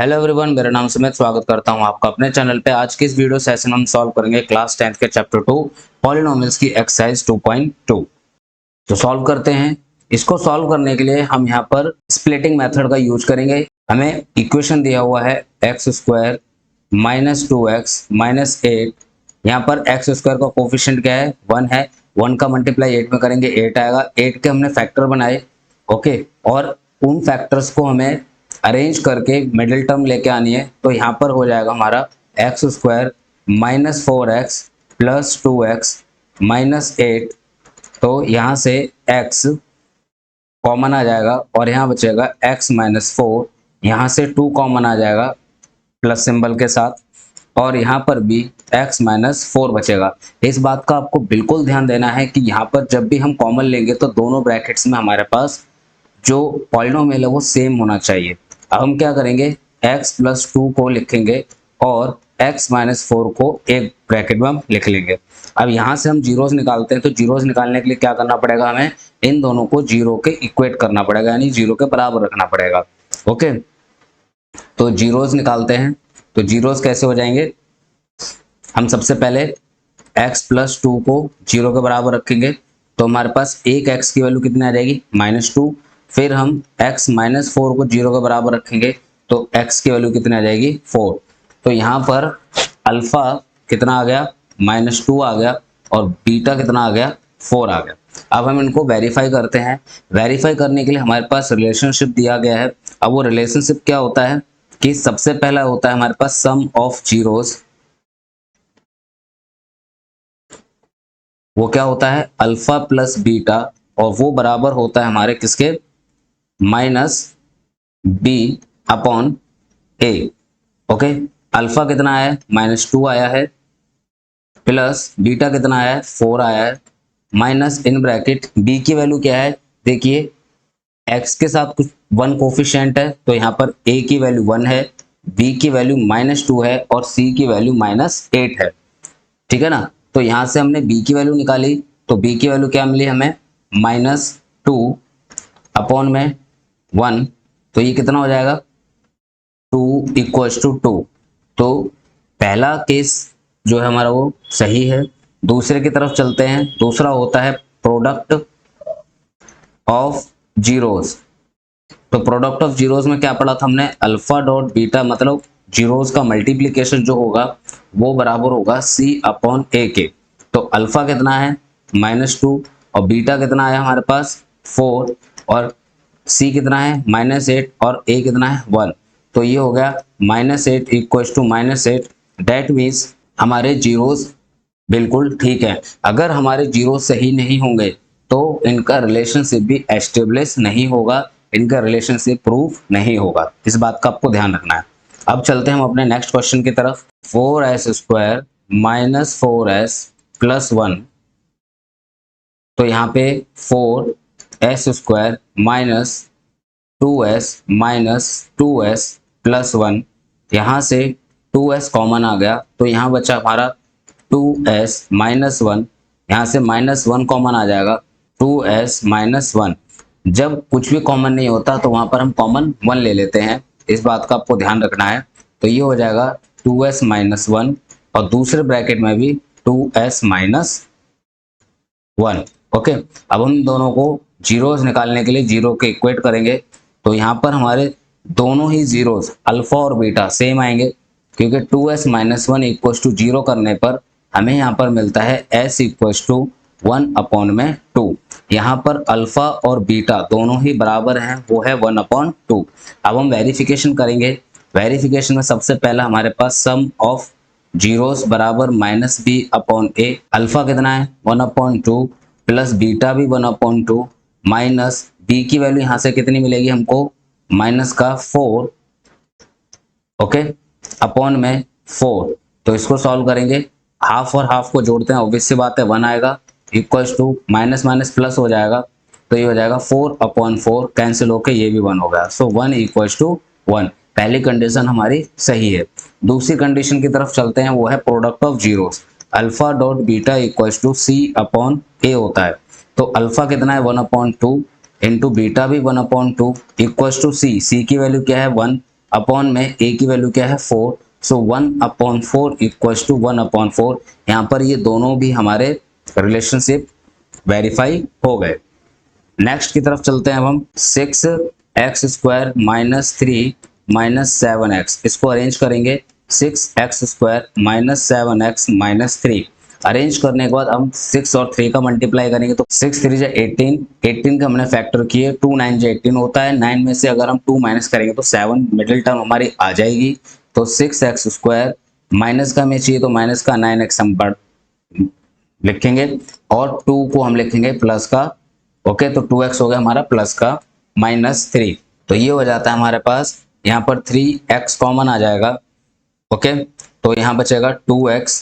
Hello everyone, मेरा नाम सुमित। स्वागत करता हूं आपका अपने चैनल पे। आज की इस वीडियो सेशन हम सॉल्व करेंगे क्लास 10th के चैप्टर 2 पॉलिनोमियल्स की एक्सरसाइज 2.2। तो सॉल्व करते हैं। इसको सॉल्व करने के लिए हम यहाँ पर स्प्लिटिंग मेथड का यूज करेंगे। हमें इक्वेशन दिया हुआ है X square minus 2x minus 8। यहाँ पर एक्स स्क्वायर का कोफिशिएंट क्या है? 1 है। 1 का मल्टीप्लाई 8 में करेंगे 8 आएगा। 8 के हमने फैक्टर बनाए, ओके। और उन फैक्टर्स को हमें अरेंज करके मिडिल टर्म लेके आनी है। तो यहाँ पर हो जाएगा हमारा x square minus 4x plus 2x minus 8। तो यहाँ से x कॉमन आ जाएगा और यहाँ बचेगा x माइनस 4। यहाँ से 2 कॉमन आ जाएगा प्लस सिंबल के साथ, और यहाँ पर भी x माइनस 4 बचेगा। इस बात का आपको बिल्कुल ध्यान देना है कि यहाँ पर जब भी हम कॉमन लेंगे तो दोनों ब्रैकेट्स में हमारे पास जो पॉलिनोमियल है वो सेम होना चाहिए। अब हम क्या करेंगे, x प्लस 2 को लिखेंगे और x माइनस 4 को एक ब्रैकेट में हम लिख लेंगे। अब यहाँ से हम जीरोस निकालते हैं, तो जीरोस निकालने के लिए क्या करना पड़ेगा, हमें इन दोनों को जीरो के इक्वेट करना पड़ेगा, यानी जीरो के बराबर रखना पड़ेगा। ओके, तो जीरोस निकालते हैं। तो जीरोस कैसे हो जाएंगे, हम सबसे पहले x प्लस 2 को जीरो के बराबर रखेंगे। तो हमारे पास एक x की वैल्यू कितनी आ जाएगी, -2। फिर हम x माइनस 4 को जीरो के बराबर रखेंगे, तो x की वैल्यू कितनी आ जाएगी, 4। तो यहाँ पर अल्फा कितना आ गया, -2 आ गया, और बीटा कितना आ गया, 4 आ गया। अब हम इनको वेरीफाई करते हैं। वेरीफाई करने के लिए हमारे पास रिलेशनशिप दिया गया है। अब वो रिलेशनशिप क्या होता है कि सबसे पहला होता है हमारे पास सम ऑफ जीरोस। वो क्या होता है, अल्फा प्लस बीटा, और वो बराबर होता है हमारे किसके, माइनस बी अपॉन ए। ओके, अल्फा कितना आया है, -2 आया है, प्लस बीटा कितना आया है, 4 आया है, माइनस इन ब्रैकेट बी की वैल्यू क्या है, देखिए एक्स के साथ कुछ 1 कोफिशिएंट है, तो यहाँ पर ए की वैल्यू 1 है, बी की वैल्यू -2 है, और सी की वैल्यू -8 है। ठीक है ना। तो यहाँ से हमने b की वैल्यू निकाली, तो b की वैल्यू क्या मिली हमें, -2 अपॉन में 1। तो ये कितना हो जाएगा, 2 इक्वल्स टू 2। तो पहला केस जो है हमारा वो सही है। दूसरे की तरफ चलते हैं। दूसरा होता है प्रोडक्ट ऑफ जीरोस। तो प्रोडक्ट ऑफ जीरोस में क्या पढ़ा था हमने, अल्फा डॉट बीटा, मतलब जीरोस का मल्टीप्लीकेशन जो होगा वो बराबर होगा c अपॉन ए के। तो अल्फा कितना है, -2, और बीटा कितना है हमारे पास 4, और c कितना है -8, और a कितना है 1। तो ये हो गया -8 इक्वल्स टू -8। दैट मीन्स हमारे जीरोस बिल्कुल ठीक है। अगर हमारे जीरो सही नहीं होंगे तो इनका रिलेशनशिप भी एस्टेब्लिश नहीं होगा, इनका रिलेशनशिप प्रूफ नहीं होगा। इस बात का आपको ध्यान रखना है। अब चलते हैं हम अपने नेक्स्ट क्वेश्चन की तरफ। 4s square minus 4s plus 1। तो यहाँ पे 4s square minus 2s plus 1। यहाँ से 2s कॉमन आ गया, तो यहाँ बचा हमारा 2s माइनस 1। यहाँ से -1 कॉमन आ जाएगा, 2s माइनस 1। जब कुछ भी कॉमन नहीं होता तो वहां पर हम कॉमन 1 ले लेते हैं। इस बात का आपको ध्यान रखना है। तो ये हो जाएगा 2s माइनस 1, और दूसरे ब्रैकेट में भी 2s माइनस 1। ओके, अब हम दोनों को जीरोस निकालने के लिए जीरो के इक्वेट करेंगे। तो यहाँ पर हमारे दोनों ही जीरोस अल्फा और बीटा सेम आएंगे, क्योंकि 2s माइनस 1 इक्वल्स टू 0 करने पर हमें यहाँ पर मिलता है s इक्वल्स टू 1 अपॉन में 2। यहाँ पर अल्फा और बीटा दोनों ही बराबर हैं, वो है 1 अपॉन 2। अब हम वेरिफिकेशन करेंगे। वेरिफिकेशन में सबसे पहला हमारे पास सम ऑफ जीरोस बराबर -b अपॉन ए। अल्फा कितना है 1 अपॉन 2, प्लस बीटा भी 1 अपॉन 2, माइनस बी की वैल्यू यहाँ से कितनी मिलेगी हमको, माइनस का 4, ओके, अपॉन में 4। तो इसको सॉल्व करेंगे, हाफ और हाफ को जोड़ते हैं, ऑब्वियस सी बात है 1 आएगा, equals to minus minus plus हो जाएगा। तो ये हो जाएगा 4 अपॉन 4, कैंसिल होकर ये भी 1 हो गया। सो 1 इक्वल्स टू 1। पहली कंडीशन हमारी सही है। दूसरी कंडीशन की तरफ चलते हैं, वो है product of zeros. Alpha dot beta equals to c upon A होता है। तो अल्फा कितना है 1 अपॉन 2, इंटू बीटा भी 1 upon 2, equals to c। c की वैल्यू क्या है 1, अपॉन में a की वैल्यू क्या है 4, सो 1/4 इक्वल्स टू 1/4। यहाँ पर ये दोनों भी हमारे रिलेशनशिप वेरीफाई हो गए। नेक्स्ट की तरफ चलते हैं अब हम। 6x² माइनस 3 माइनस 7x, इसको अरेंज करेंगे। 6x² minus 7x minus 3 arrange करने के बाद हम 6 और 3 का मल्टीप्लाई करेंगे तो 6 3 जा 18, 18 का हमने फैक्टर किए, 2 9 जा 18 होता है। 9 में से अगर हम 2 माइनस करेंगे तो 7 मिडिल टर्म हमारी आ जाएगी। तो 6x² माइनस का हमें चाहिए तो माइनस का 9x हम लिखेंगे और 2 को हम लिखेंगे प्लस का। ओके, तो 2x हो गया हमारा प्लस का माइनस 3, तो ये हो जाता है हमारे पास। यहाँ पर 3x कॉमन आ जाएगा। ओके, तो यहाँ बचेगा 2x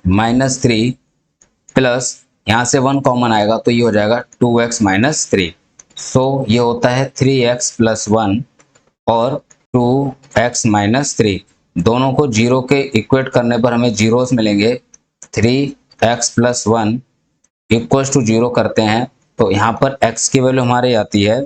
माइनस 3 प्लस यहाँ से 1 कॉमन आएगा तो ये हो जाएगा 2x माइनस 3। सो ये होता है 3x प्लस 1 और 2x माइनस 3। दोनों को जीरो के इक्वेट करने पर हमें जीरोस मिलेंगे। 3x प्लस 1 इक्वल्स टू 0 करते हैं तो यहाँ पर x की वैल्यू हमारे आती है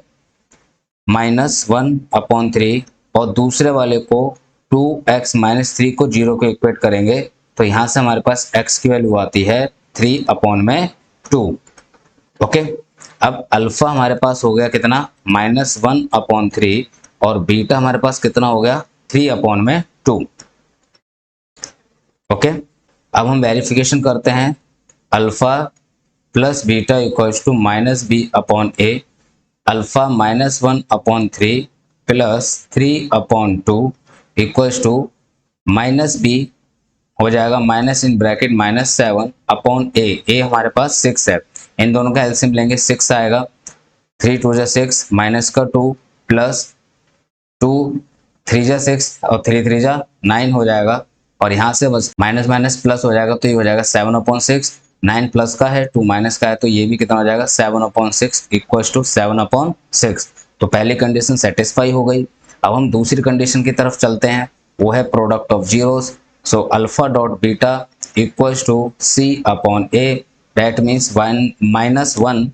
-1/3 और दूसरे वाले को 2x माइनस 3 को 0 के इक्वेट करेंगे तो यहाँ से हमारे पास x की वैल्यू आती है 3/2। ओके, अब अल्फा हमारे पास हो गया कितना -1/3 और बीटा हमारे पास कितना हो गया 3/2। ओके, अब हम वेरिफिकेशन करते हैं। Alpha plus beta equals to -b/a, alpha -1/3 plus 3/2 equals to -b हो जाएगा minus in bracket -7/a। a हमारे पास 6 है, इन दोनों का एलसीएम लेंगे 6 आएगा। 3 2 जा 6 माइनस का 2 प्लस 2 3 जा 6 और 3 3 जा 9 हो जाएगा और यहाँ से बस माइनस माइनस प्लस हो जाएगा तो ये हो जाएगा 7/6। 9 प्लस का है 2 माइनस का है तो ये भी कितना हो जाएगा 7/6 इक्वल्स टू 7/6। तो पहली कंडीशन सेटिस्फाई हो गई। अब हम दूसरी कंडीशन की तरफ चलते हैं, वो है product of zeros. So alpha dot beta equals to c/a, that means -1।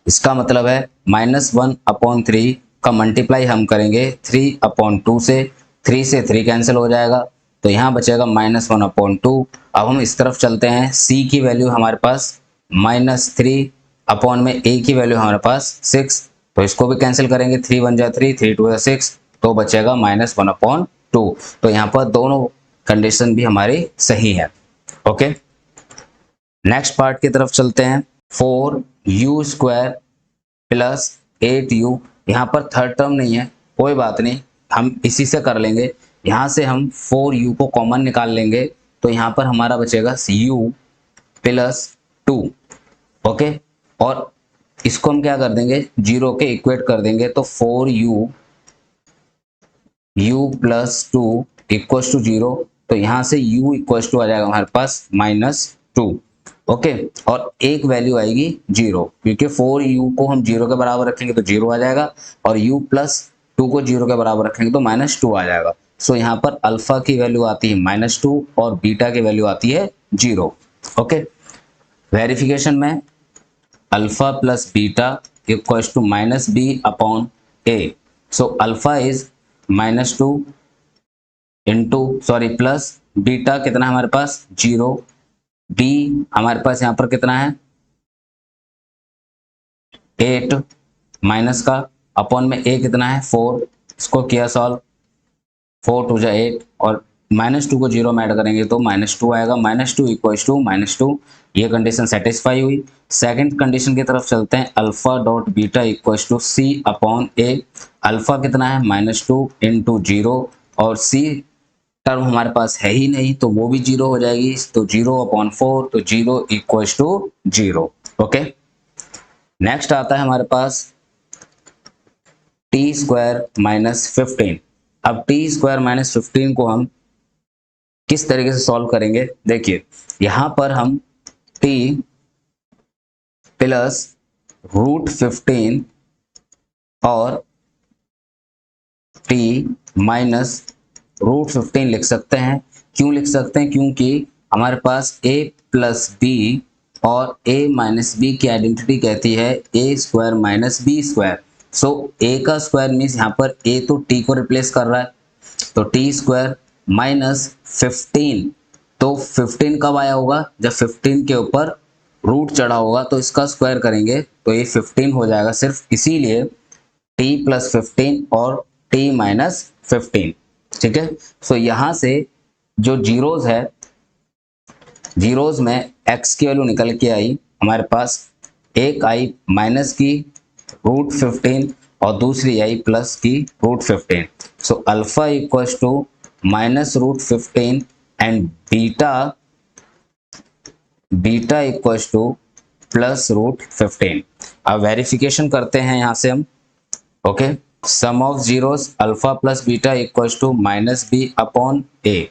इसका मतलब है -1/3 का मल्टीप्लाई हम करेंगे 3/2 से। 3 से 3 कैंसिल हो जाएगा तो यहाँ बचेगा -1/2। अब हम इस तरफ चलते हैं। c की वैल्यू हमारे पास -3 अपॉन में a की वैल्यू हमारे पास 6, तो इसको भी कैंसिल करेंगे। 3 1 जा 3, 3 2 जा 6, तो बचेगा -1/2। तो यहाँ पर दोनों कंडीशन भी हमारी सही है। ओके, नेक्स्ट पार्ट की तरफ चलते हैं। 4u² प्लस 8u, यहाँ पर थर्ड टर्म नहीं है, कोई बात नहीं, हम इसी से कर लेंगे। यहाँ से हम 4u को कॉमन निकाल लेंगे तो यहाँ पर हमारा बचेगा u प्लस 2। ओके, और इसको हम क्या कर देंगे 0 के इक्वेट कर देंगे तो 4u u plus 2 equals to 0, तो यहाँ से u इक्वल्स टू आ जाएगा हमारे पास -2। ओके, और एक वैल्यू आएगी 0, क्योंकि 4u को हम 0 के बराबर रखेंगे तो 0 आ जाएगा और u प्लस 2 को 0 के बराबर रखेंगे तो -2 आ जाएगा। सो यहाँ पर अल्फा की वैल्यु आती है -2 और बीटा की वैल्यू आती है 0। ओके, वेरिफिकेशन में alpha plus beta equals to -b/a। So alpha is -2 into plus beta कितना हमारे पास 0, b हमारे पास यहाँ पर कितना है 8 माइनस का अपॉन में a कितना है 4, इसको किया सॉल्व। 4 2 जा 8 और -2 को 0 में ऐड करेंगे तो -2 आएगा। -2 इक्वल्स टू -2, ये कंडीशन सेटिस्फाई हुई। सेकंड कंडीशन की तरफ चलते हैं। Alpha dot beta equals to c/a। Alpha कितना है -2 इंटू 0 और c टर्म हमारे पास है ही नहीं तो वो भी 0 हो जाएगी, तो 0/4, तो 0 इक्वल्स टू 0। ओके, नेक्स्ट आता है हमारे पास t² माइनस 15। अब t² माइनस 15 को हम किस तरीके से सॉल्व करेंगे, देखिए यहां पर हम t प्लस √15 और t माइनस √15 लिख सकते हैं। क्यों लिख सकते हैं, क्योंकि हमारे पास a प्लस b और a माइनस बी की आइडेंटिटी कहती है a² माइनस b²। सो ए का स्क्वायर मीन्स यहाँ पर ए तो टी को रिप्लेस कर रहा है, तो टी स्क्वायर माइनस 15। तो 15 कब आया होगा, जब 15 के ऊपर रूट चढ़ा होगा, तो इसका स्क्वायर करेंगे तो ये 15 हो जाएगा सिर्फ, इसीलिए टी प्लस 15 और टी माइनस 15। ठीक है, सो यहाँ से जो जीरोज है, जीरोज में x की वैल्यू निकल के आई हमारे पास, एक आई माइनस की रूट 15 और दूसरी आई प्लस की root 15। So alpha equals to minus root 15 and beta equals to plus root 15। अब वेरिफिकेशन करते हैं यहाँ से हम। Okay, sum of zeros alpha plus beta equals to minus B upon a,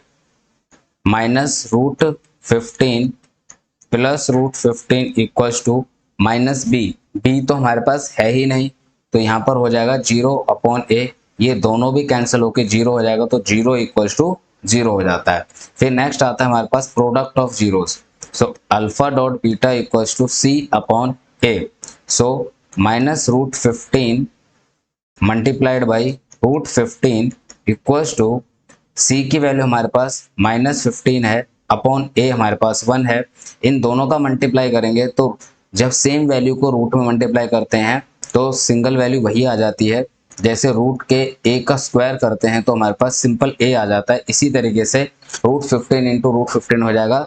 minus root 15 plus root 15 equals to minus b. B तो हमारे पास है ही नहीं, तो यहाँ पर हो जाएगा 0 अपॉन ए, ये दोनों भी कैंसिल होके 0 हो जाएगा, तो 0 इक्वल्स टू 0 हो जाता है। फिर नेक्स्ट आता है हमारे पास product of zeros. So alpha dot beta equals to C upon A. So minus root 15 multiplied by root 15 equals to C की वैल्यू हमारे पास माइनस 15 है, अपॉन ए हमारे पास 1 है। इन दोनों का मल्टीप्लाई करेंगे तो जब सेम वैल्यू को रूट में मल्टीप्लाई करते हैं तो सिंगल वैल्यू वही आ जाती है। जैसे रूट के ए का स्क्वायर करते हैं तो हमारे पास सिंपल ए आ जाता है, इसी तरीके से रूट 15 इंटू रूट 15 हो जाएगा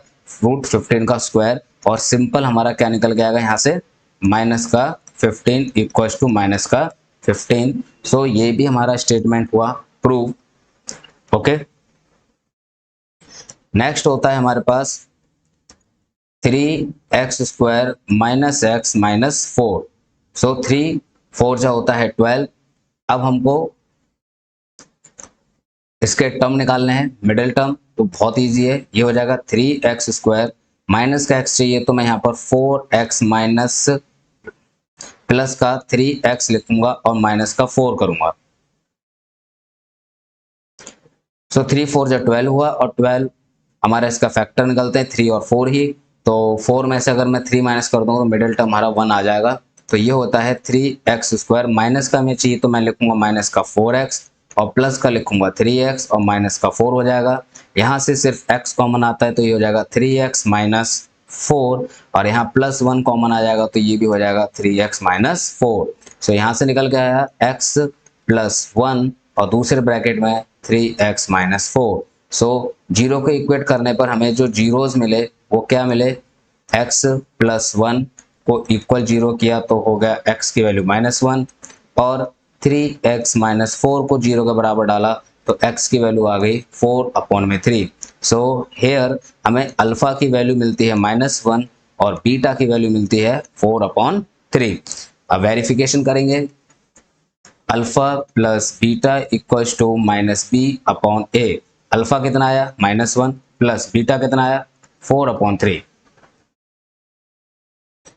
रूट 15 का स्क्वायर, और सिंपल हमारा क्या निकल के आएगा यहाँ से, माइनस का 15 इक्वल्स टू माइनस का 15। सो ये भी हमारा स्टेटमेंट हुआ प्रूव। ओके, नेक्स्ट होता है हमारे पास 3x square minus x minus 4। सो 3 4 जा होता है 12। अब हमको इसके टर्म निकालने हैं, मिडिल टर्म, तो बहुत इजी है, ये हो जाएगा 3x स्क्वायर, माइनस का x चाहिए तो मैं यहाँ पर 4x माइनस प्लस का 3x लिखूंगा और माइनस का 4 करूंगा। सो 3 4 जा 12 हुआ, और 12 हमारा इसका फैक्टर निकलते हैं 3 और 4 ही, तो 4 में से अगर मैं 3 माइनस कर दूंगा तो मिडिल टर्म हमारा 1 आ जाएगा। तो ये होता है 3x स्क्वायर, माइनस का हमें चाहिए तो मैं लिखूंगा माइनस का 4x और प्लस का लिखूंगा 3x और माइनस का 4 हो जाएगा। यहाँ से सिर्फ x कॉमन आता है तो ये हो जाएगा 3x माइनस 4, और यहाँ प्लस 1 कॉमन आ जाएगा तो ये भी हो जाएगा 3x माइनस 4। सो यहाँ से निकल के आया x प्लस 1 और दूसरे ब्रैकेट में 3x माइनस 4। सो जीरो को इक्वेट करने पर हमें जो जीरोज मिले वो क्या मिले, x प्लस 1 को इक्वल 0 किया तो हो गया x की वैल्यू माइनस 1, और 3x माइनस 4 को 0 के बराबर डाला तो x की वैल्यू आ गई 4 अपॉन में 3। सो हेयर हमें अल्फा की वैल्यू मिलती है माइनस 1 और बीटा की वैल्यू मिलती है 4 अपॉन 3। अब वेरिफिकेशन करेंगे, alpha plus beta equals to minus B upon A. Alpha कितना आया माइनस 1, प्लस बीटा कितना आया 4 अपॉन 3।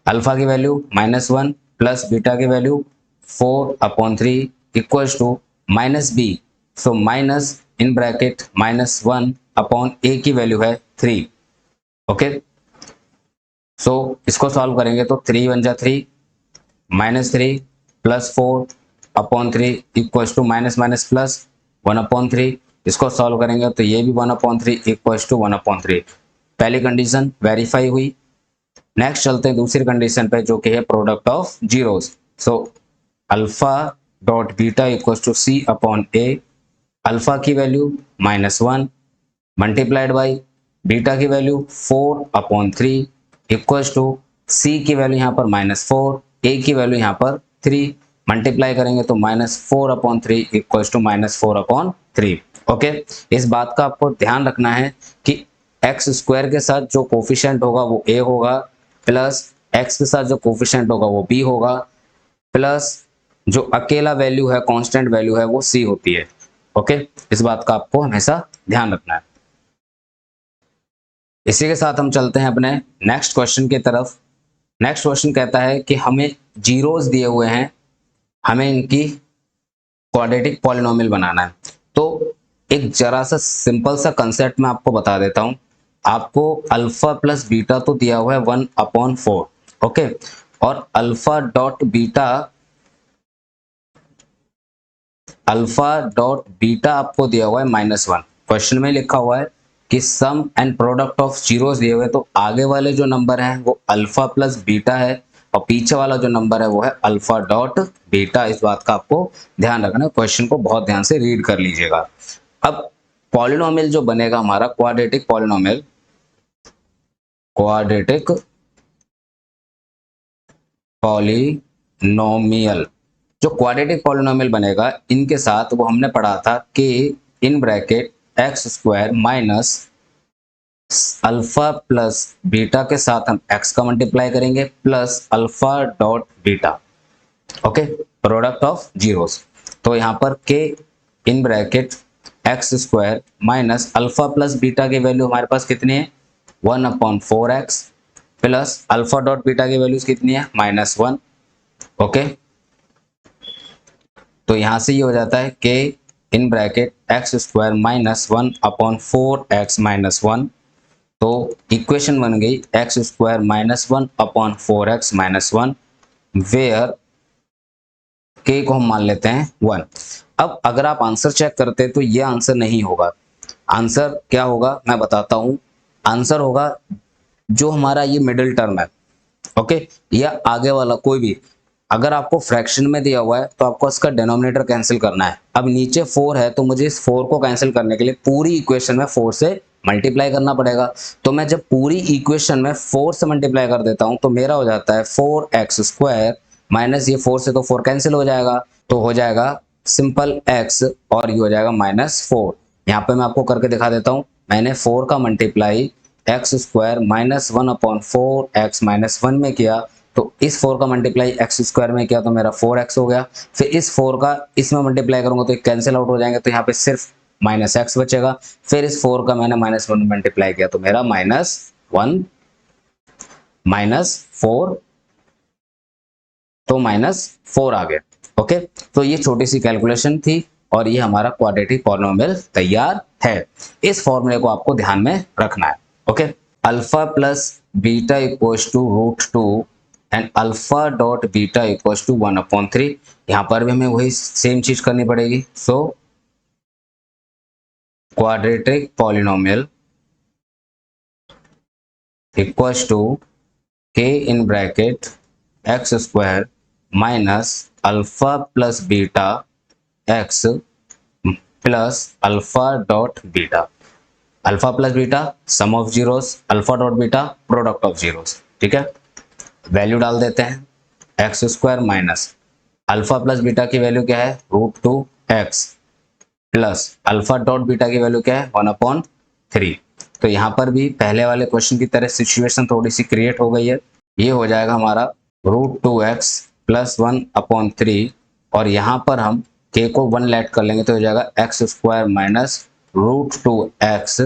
अल्फा की वैल्यू माइनस 1 प्लस बीटा की value 4 upon 3 equals to minus B. So minus in bracket minus 1 upon A की value है 3। Okay, सो इसको solve करेंगे तो 3 1 जा 3, minus 3 plus 4 upon 3 equals to minus minus plus 1 upon 3। इसको solve करेंगे तो ये भी 1 अपॉन 3 इक्वल्स टू 1 अपॉन 3। पहली कंडीशन वेरीफाई हुई। नेक्स्ट चलते हैं दूसरी कंडीशन पे जो कि है product of zeros. So alpha dot beta equals to C upon A. Alpha की value minus 1 multiplied by beta की value 4 upon 3 equals to C की वैल्यू यहाँ पर माइनस 4, ए की वैल्यू यहाँ पर 3, मल्टीप्लाई करेंगे तो minus 4 upon 3 equals to minus 4 upon 3। Okay, इस बात का आपको ध्यान रखना है कि एक्स स्क्वायर के साथ जो कोफिशिएंट होगा वो ए होगा, प्लस एक्स के साथ जो कोफिशिएंट होगा वो बी होगा, प्लस जो अकेला वैल्यू है कांस्टेंट वैल्यू है वो सी होती है। ओके, इस बात का आपको हमेशा ध्यान रखना है। इसी के साथ हम चलते हैं अपने नेक्स्ट क्वेश्चन की तरफ। नेक्स्ट क्वेश्चन कहता है कि हमें जीरोस दिए हुए हैं, हमें इनकी क्वाड्रेटिक पॉलिनोमियल बनाना है। तो एक जरा सा सिंपल सा कंसेप्ट मैं आपको बता देता हूं। आपको अल्फा प्लस बीटा तो दिया हुआ है 1 अपॉन 4, ओके, और alpha dot beta alpha dot beta आपको दिया हुआ है -1। क्वेश्चन में लिखा हुआ है कि सम एंड प्रोडक्ट ऑफ जीरोस दिए हुए, तो आगे वाले जो नंबर हैं वो अल्फा प्लस बीटा है और पीछे वाला जो नंबर है वो है अल्फा डॉट बीटा। इस बात का आपको ध्यान रखना है, क्वेश्चन को बहुत ध्यान से रीड कर लीजिएगा। अब पॉलिनोमियल जो बनेगा हमारा क्वाड्रेटिक पॉलिनोमियल, क्वाड्रेटिक पॉलिनोमियल, जो क्वाड्रेटिक पॉलिनोमियल बनेगा इनके साथ वो हमने पढ़ा था कि इन bracket x square minus alpha plus beta के साथ हम x का मल्टीप्लाई करेंगे plus alpha dot beta, okay, product of zeros. तो यहाँ पर k in bracket x square minus alpha plus beta की वैल्यू हमारे पास कितनी है 1/4x plus alpha dot beta की वैल्यूज कितनी है -1, ओके। तो यहाँ से ये हो जाता है k in bracket x square minus 1/4x-1। तो इक्वेशन बन गई x square -1/4x-1 where k को हम मान लेते हैं 1। अब अगर आप आंसर चेक करते तो ये आंसर नहीं होगा। आंसर क्या होगा मैं बताता हूं। आंसर होगा जो हमारा ये मिडिल टर्म है, ओके, या आगे वाला कोई भी। अगर आपको फ्रैक्शन में दिया हुआ है तो आपको इसका डिनोमिनेटर कैंसिल करना है। अब नीचे 4 है तो मुझे इस 4 को कैंसिल करने के लिए पूरी इक्वेशन में 4 से मल्टीप्लाई करना पड़ेगा। तो मैं जब पूरी इक्वेशन में 4 से मल्टीप्लाई कर देता हूं तो मेरा हो जाता है 4x स्क्वायर माइनस ये 4 से तो 4 कैंसिल हो जाएगा, तो हो जाएगा सिंपल x और ये हो जाएगा -4। यहाँ पे मैं आपको करके दिखा देता हूँ। मैंने 4 का मल्टीप्लाई एक्स स्क्वायर -1/4x-1 में किया, तो इस 4 का मल्टीप्लाई एक्स स्क्वायर में किया तो मेरा 4x हो गया। फिर इस 4 का इसमें मल्टीप्लाई करूंगा तो कैंसिल आउट हो जाएंगे, तो यहाँ पे सिर्फ -x बचेगा। फिर इस 4 का मैंने -1 मल्टीप्लाई किया तो मेरा -1 -4, तो -4 आ गया, ओके। तो ये छोटी सी कैलकुलेशन थी और ये हमारा क्वाड्रेटिक पॉलिनोमियल तैयार है। इस फॉर्मूले को आपको ध्यान में रखना है, okay. Alpha plus beta equals to √2 and alpha dot beta equals to 1/3। यहाँ पर भी हमें वही सेम चीज करनी पड़ेगी। So quadratic polynomial equals to k in bracket x square minus alpha plus beta x plus alpha dot beta. Alpha plus beta sum of zeros, alpha dot beta product of zeros, ठीक है। Value डाल देते हैं x square minus alpha plus beta की value क्या है √2x plus alpha dot beta की value क्या है 1/3। तो यहाँ पर भी पहले वाले क्वेश्चन की तरह सिचुएशन थोड़ी सी क्रिएट हो गई है। ये हो जाएगा हमारा √2x प्लस 1/3 और यहाँ पर हम k को 1 लेट कर लेंगे तो हो जाएगा X square minus √2x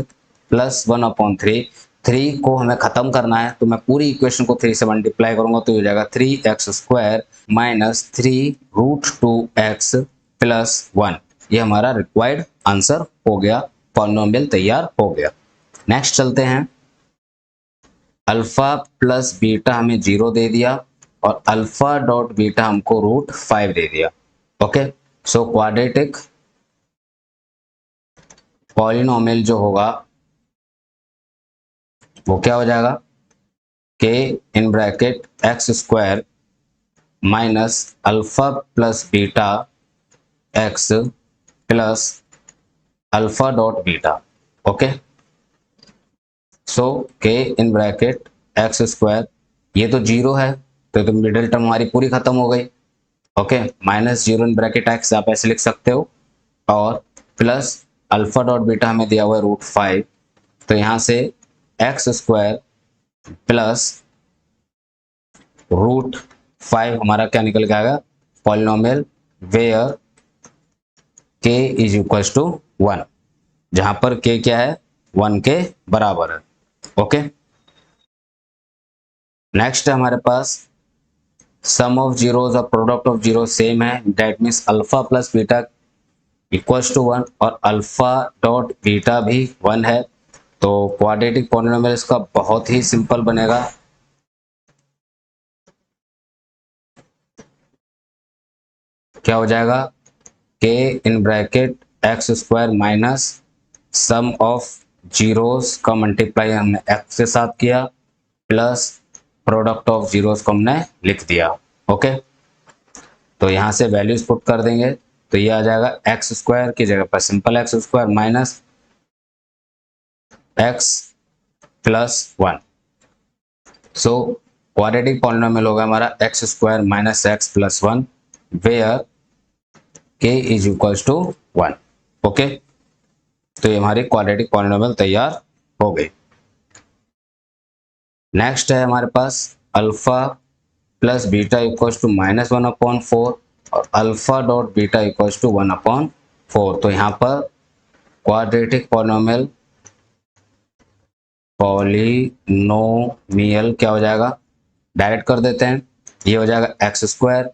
plus 1/3। 3 को हमें खत्म करना है तो मैं पूरी इक्वेशन को 3 से मल्टीप्लाई करूंगा तो हो जाएगा 3x square minus 3√2x plus 1। ये हमारा रिक्वायर्ड आंसर हो गया, पॉलिनोमियल तैयार हो गया। नेक्स्ट चलते हैं। अल्फा प्लस बीटा हमें 0 दे दिया और अल्फा डॉट बीटा हमको √5 दे दिया, ओके। सो क्वाड्रेटिक पॉलिनोमियल जो होगा वो क्या हो जाएगा k in bracket x square minus alpha plus beta x plus alpha dot beta, okay. So k in bracket x square, ये तो 0 है तो मिडिल टर्म हमारी पूरी खत्म हो गई, ओके। -0 इन ब्रैकेट एक्स आप ऐसे लिख सकते हो और प्लस अल्फा डॉट बीटा हमें दिया हुआ है √5, तो यहाँ से एक्स स्क्वायर प्लस √5 हमारा क्या निकल के आएगा polynomial where k is equals to 1, जहां पर k क्या है 1 के बराबर है, ओके। नेक्स्ट है हमारे पास सम ऑफ जीरोस और प्रोडक्ट ऑफ जीरो सेम है, that means alpha plus beta equals to 1 और अल्फा डॉट बीटा भी 1 है। तो क्वाड्रेटिक पॉलिनोमियल इसका बहुत ही सिंपल बनेगा। क्या हो जाएगा के इन bracket x square minus sum of zeros का मल्टीप्लाई हमने एक्स के साथ किया प्लस प्रोडक्ट ऑफ जीरोस को हमने लिख दिया। ओके, तो यहाँ से वैल्यूज पुट कर देंगे तो ये आ जाएगा एक्स स्क्वायर की जगह पर simple x square minus x plus 1। So quadratic polynomial होगा हमारा x square minus x plus 1 where k is equals to 1। Okay, तो ये हमारी क्वाड्रेटिक पॉलिनोमियल तैयार हो गई। नेक्स्ट है हमारे पास alpha plus beta equals to -1/4 और alpha dot beta equals to 1/4। तो यहाँ पर क्वाड्रेटिक पॉलिनोमियल क्या हो जाएगा, डायरेक्ट कर देते हैं। ये हो जाएगा X square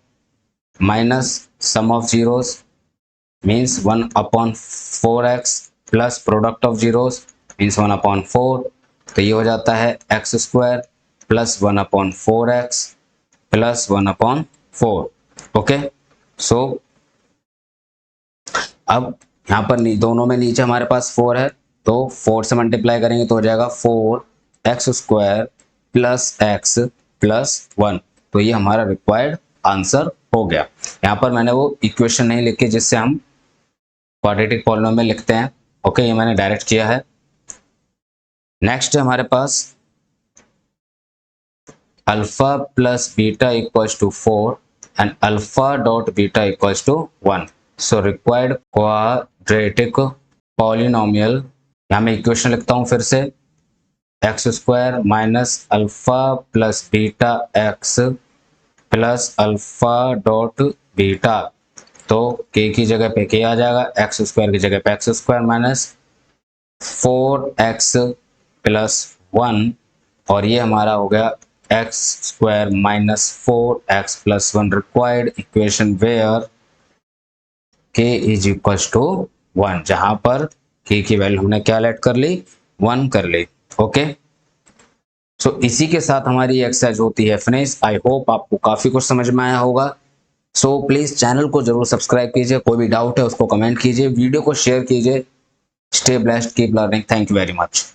minus sum of zeros means 1/4x plus product of zeros means 1/4। तो ये हो जाता है X square plus 1/4x plus 1/4। Okay, so अब यहाँ पर दोनों में नीचे हमारे पास 4 है तो 4 से मल्टीप्लाई करेंगे तो हो जाएगा 4x square plus x plus 1। तो ये हमारा रिक्वायर्ड आंसर हो गया। यहाँ पर मैंने वो इक्वेशन नहीं लिखी जिससे हम क्वाड्रेटिक पॉलिनोमियल लिखते हैं। ओके, ये मैंने डायरेक्ट किया है। नेक्स्ट है हमारे पास alpha plus beta equals to 4 and alpha dot beta equals to 1। So required quadratic polynomial, यहाँ मैं इक्वेशन लिखता हूँ फिर से, X square minus alpha plus beta x plus alpha dot beta. तो के की जगह पे के आ जाएगा, एक्स स्क्वायर की जगह पे x square minus 4x plus 1 और ये हमारा हो गया x square minus 4x plus 1 required equation where k is equals to 1, जहां पर के की वैल्यू हमने क्या लेट कर ली, 1 कर ली। ओके, सो इसी के साथ हमारी एक्सरसाइज होती है फिनिश। आई होप आपको काफी कुछ समझ में आया होगा। सो प्लीज चैनल को जरूर सब्सक्राइब कीजिए, कोई भी डाउट है उसको कमेंट कीजिए, वीडियो को शेयर कीजिए। Stay blessed, keep learning, thank you very much.